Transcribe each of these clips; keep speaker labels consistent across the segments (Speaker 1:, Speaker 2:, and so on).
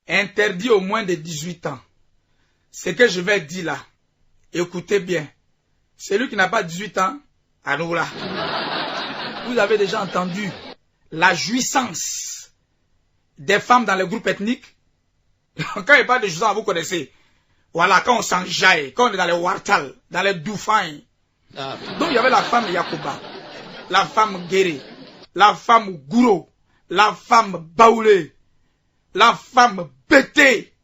Speaker 1: interdit au moins de 18 ans. Ce que je vais dire là, écoutez bien. Celui qui n'a pas 18 ans, à nous là. Vous avez déjà entendu la jouissance des femmes dans les groupes ethniques. Quand il parle de jouissance, vous connaissez. Voilà, quand on s'enjaille, quand on est dans les Wartal, dans les Doufans. Donc il y avait la femme Yakuba, la femme Guéré, la femme Gouro, la femme Baoulé, la femme Bété,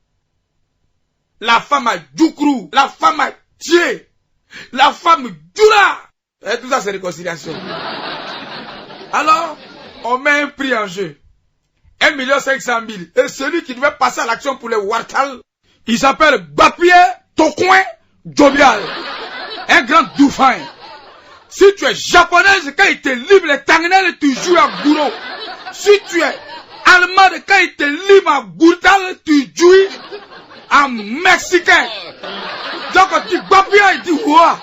Speaker 1: la femme à Djoukrou, la femme à Thié, la femme Djoula. Et tout ça c'est réconciliation. Alors, on met un prix en jeu. 1 500 000. Et celui qui devait passer à l'action pour les Wartal, il s'appelle Bapie Tokouin Djobial. Un grand Doufin. Si tu es japonaise, quand il te livre les Tangnel, tu joues à Gouro. Si tu es allemande, quand il te livre à Gourtal, tu joues à Mexicain. Donc on dit Bapia, il dit Ouah.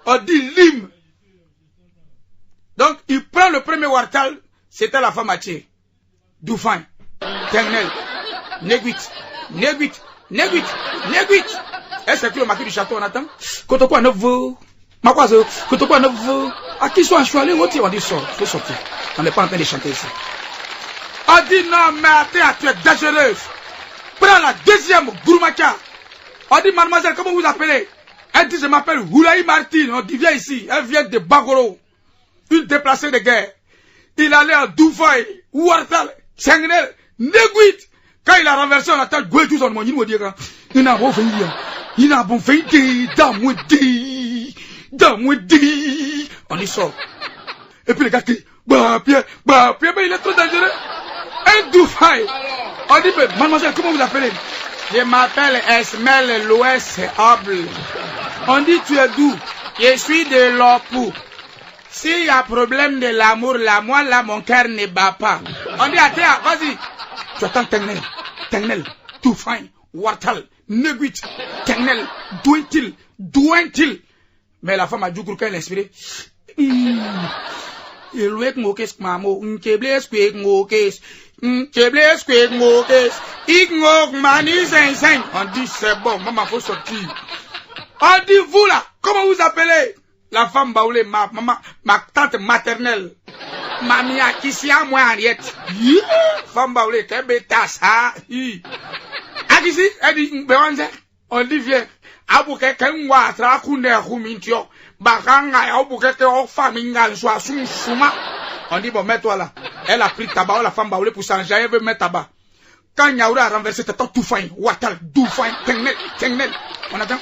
Speaker 1: On dit Lim. Donc il prend le premier Wartal, c'était la femme à Tché. Doufin, Tangnel, Neguit, Neguit, Neguit, Neguit. Est-ce que le marquis du château on attend? Quand on ne veut, quand on ne veut, à qui soit choisi, on dit sort, faut sortir. On n'est pas en train de chanter ici. On dit non, mais attends, tu es dangereuse. Prends la deuxième Gourmaka. On dit mademoiselle, comment vous appelez? Elle dit je m'appelle Houlaï Martine. On dit viens ici. Elle vient de Bagoro. Une déplacée de guerre. Il allait à Doufaï, Ouartal, Tchengnel, Neguit. Quand il a renversé, on attend Gouetou son monin, on dit il n'a pas fait. Il n'a pas fait. On y sort. Et puis les gars qui, mais il est trop dangereux. Un Doufaï. On dit, mais mademoiselle, comment vous appelez? Je m'appelle Esmel Louest Able. On dit, tu es d'où? Je suis de Lopou. S'il y a problème de l'amour, là, moi, là, mon cœur ne bat pas. On dit, attends, vas-y. Tu attends Tengnel, Doufaï, Wartal, Neguit, Tengnel, Douentil. Mais la femme a dit, quand elle est inspirée, il est mokes, mamo, n'kebles, mokes. On dit c'est bon, maman faut sortir. On dit vous là, comment vous appelez? La femme Baoulé, ma tante maternelle. Mamie a qui s'y a moi Henriette. Femme Baoulé, qu'est-ce que ça? Akisi, elle dit, on dit viens. Abouke qu'un watra koune roumintio. Bakanga, abouke qu'un famingal soit souma. On dit bon, mets-toi là. Elle a pris tabac, la femme Baoulé pour s'enjailler, elle veut mettre tabac. Quand Nyaoura a renversé, t'as tout fin, Watal, Doufain, Tengnel. On a dit, on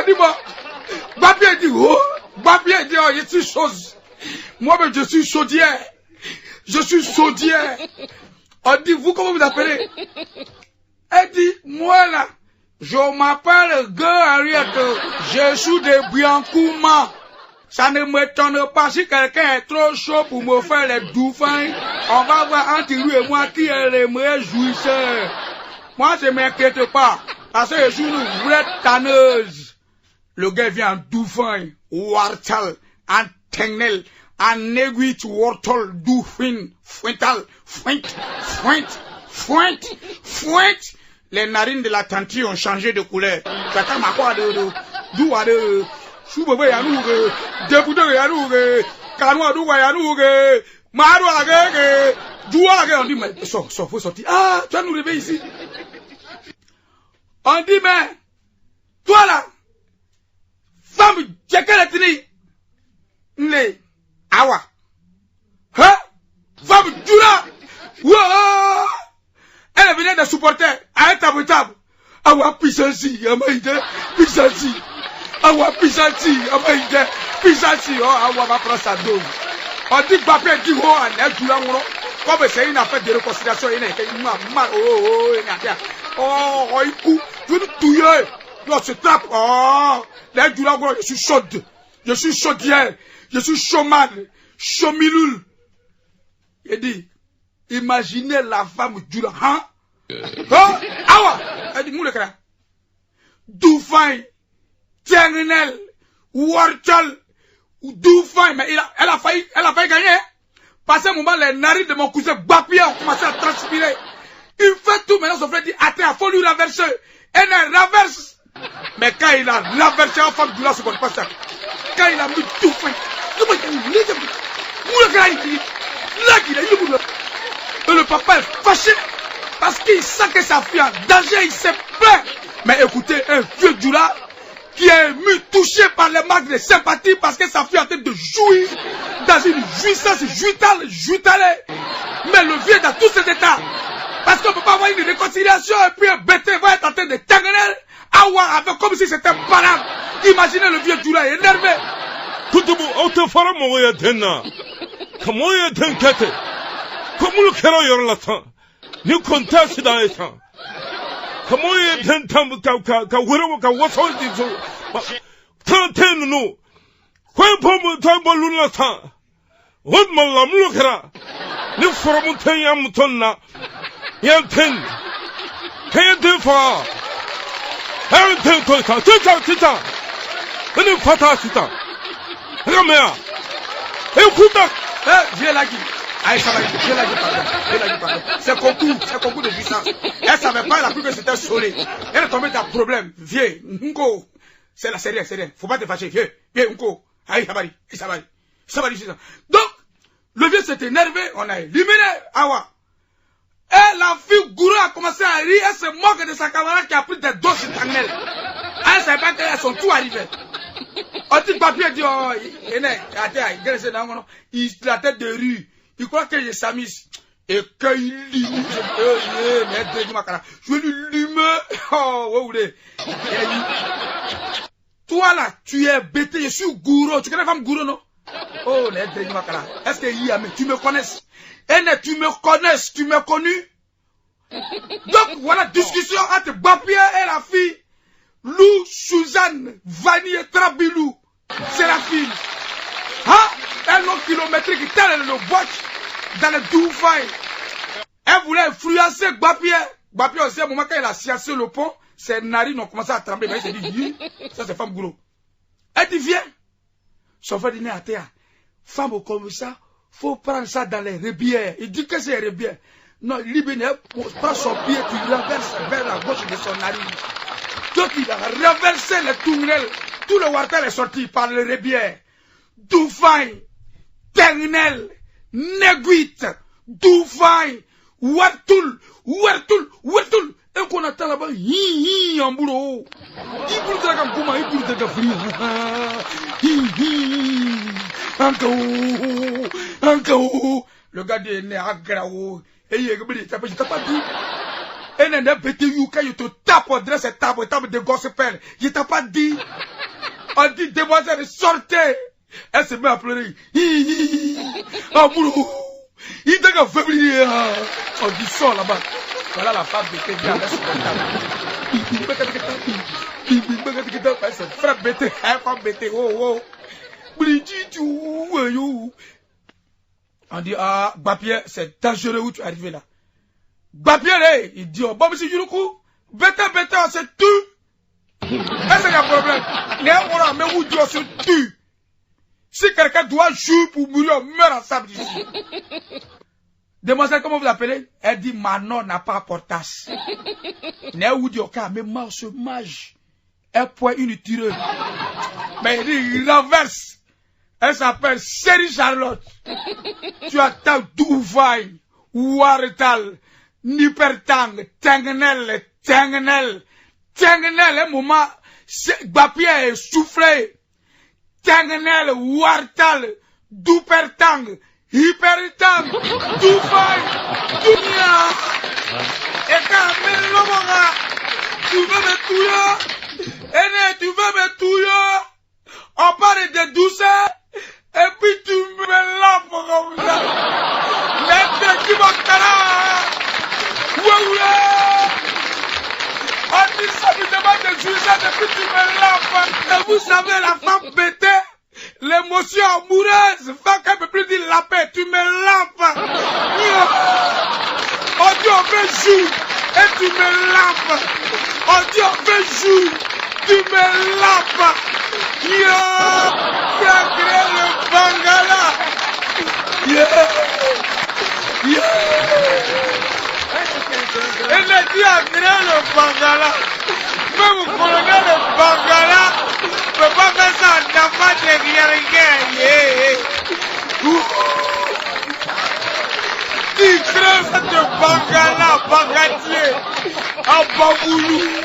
Speaker 1: dit bon, Babia dit, oh, je suis chose. Moi, je suis chaudière. On dit, vous, comment vous appelez? Elle dit, moi là, je m'appelle Henriette, je suis de Biancouma. Ça ne m'étonne pas si quelqu'un est trop chaud pour me faire les Doufains. On va voir entre lui et moi qui est le meilleur jouisseur. Moi, je ne m'inquiète pas, parce que je suis une vraie tanneuse. Le gars vient en Doufin, Wartal, en Tengnel, en Neguit, Wartal, Doufin, Fuental, Fuent. Les narines de la tante ont changé de couleur. T'as ma quoi de Soubebe Yanou, Député Yanou, Kanoa Douwa Yanou, Maro Agé, Doua, on dit, mais sors, faut sortir. Ah, tu vas nous lever ici. On dit, mais, toi là, femme, j'ai quelle ethnie? Né, Awa. Hein? Femme, Djoula. Ouah! Elle venait de supporter à un table. Awa Pisansi, Amaïde, Pisansi. Awa Pisansi, Amaïde, Pisansi. Oh, Awa va prendre sa dose. On dit que Bapé dit, oh, on est Djoula, comme c'est une affaire de réconciliation, il est tu veux touiller. Non, c'est tape. Oh, les Djoula, je suis chaude. Je suis chaudière. Je suis chômane. Chaumiloul. Il dit, imaginez la femme Djoula, hein? Oh, Awa! Elle dit, moule, Doufin, Tiangnel, Warchal, Doufin, mais elle a failli gagner. Parce qu'à un moment, les narines de mon cousin Bapia ont commencé à transpirer. Il fait tout, maintenant son frère dit, attends, il faut lui renverser. Et il renverse. Mais quand il a renversé en femme du là, ce qu'on passe ça. Quand il a mis tout fin. Et le papa est fâché. Parce qu'il sent que sa fille est en danger, il s'est plaint. Mais écoutez, un vieux Djoula qui est ému, touché par les marques de sympathie parce que sa fille est en train de jouir dans une jouissance juitale. Mais le vieux dans tous ses états. Parce qu'on ne peut pas avoir une réconciliation et puis un bêté va être en train de tanguer avec comme si c'était un parent. Imaginez le vieux Djoula énervé.
Speaker 2: Ni conteste dans les temps. Comment il est temps ka waso dizo. Tanten no. Quoi pour tambo luna ta. Wod malam lukra. Ni forum tayam tonna. Yanten. Kayen fa. Yanten ko ka tita. Ni fata sita. Ramea. Écoute.
Speaker 1: Viens là qui. Aïe, ça va, je l'ai dit, pardon. C'est concours de puissance. Elle savait pas, elle a cru que c'était solé. Elle est tombée dans le problème. Viens, Nko. C'est rien. Faut pas te fâcher, viens, Nko. Aïe, ça va. Donc, le vieux s'est énervé, on a éliminé Awa. Et la fille Gourou a commencé à rire, elle se moque de sa camarade qui a pris des doses de Tangnel. Elle savait pas qu'elles sont tout arrivées. On dit papier, dit, oh, il a la tête de rue. Il croit que je s'amuse. Et quand il lime, je lui lime. Oh, toi là, tu es bêté, je suis Gourou. Tu connais la femme Gourou, non? Oh, est-ce que tu me connais? Tu me connais? Donc, voilà, discussion entre Bapia et la fille. Lou, Suzanne, Vanille et Trabilou. C'est la fille. Hein? Un long kilométrique, tel le boîte dans le Doufaï. Elle voulait influencer Bapia. Bapia aussi, à un moment, quand elle a sciancé le pont, ses narines ont commencé à trembler. Mais elle s'est dit, ça c'est femme Gourou. Elle dit, viens. Son frère dit, à terre. Femme comme ça, faut prendre ça dans les rebières. Il dit que c'est les rebières. Non, Libéné prend son pied, tu renverses vers la gauche de son narine. Donc il a renversé le tunnel. Tout le water est sorti par le rebière. Doufaï, Ternel, Neguit, Doufaï, Wartul. Et qu'on attend là-bas, en boulot. Il boule de la gambouma, il boule de la frie. Encore. Le gars dit, né à Grao. Et il est t'as pas dit. Et il a pété quand il te tape, on dirait cette table de gospel. Il t'a pas dit. On dit, demoiselle, sortez. Elle se met à pleurer. En boulot. Il t'a qu'à février. On dit, sort là-bas. Voilà la femme bêtée bien là sur la table. C'est frère bêté, femme bêtée. Oh. On dit, ah, Bapia, c'est dangereux où tu es arrivé là. Bapia, il dit, oh, bon, monsieur Yuruku, bêté, on se tue. Est-ce qu'il y a un problème? Mais où on se tue? Si quelqu'un doit jouer pour mourir, on meurt ensemble ici. Demoiselle, comment vous appelez? Elle dit, Manon n'a pas portage. N'est où dit, ok, mais moi, ce mage. Elle point une tireuse. Mais il renverse. Elle s'appelle Chérie Charlotte. Tu attends Douvaille, Wartal, Nipertang, Tangnel, un moment, Bapia est soufflé. Tangnel, Wartal, Doupertang, Hypertang, Douvaille, Dounia. Et quand tu veux me tuer, tu veux me tuer. On parle de douceur. Et puis tu me laves comme ça. Mais tu m'as on dit ça, tu demandes de juger depuis tu me laves. Et vous savez, la femme bêtée, l'émotion amoureuse, fait qu'elle ne peut plus dire la paix, tu me laves. On dit on veut jouer, et tu me laves. On dit on veut jouer, Tu me laves. Yo, tu as créé le Bangala. Et tu as créé le Bangala. Même vous colonel le Bangala ne peut pas faire ça en enfant de rien. Tu crées cette Bangala, Bangatier, en Baboulou.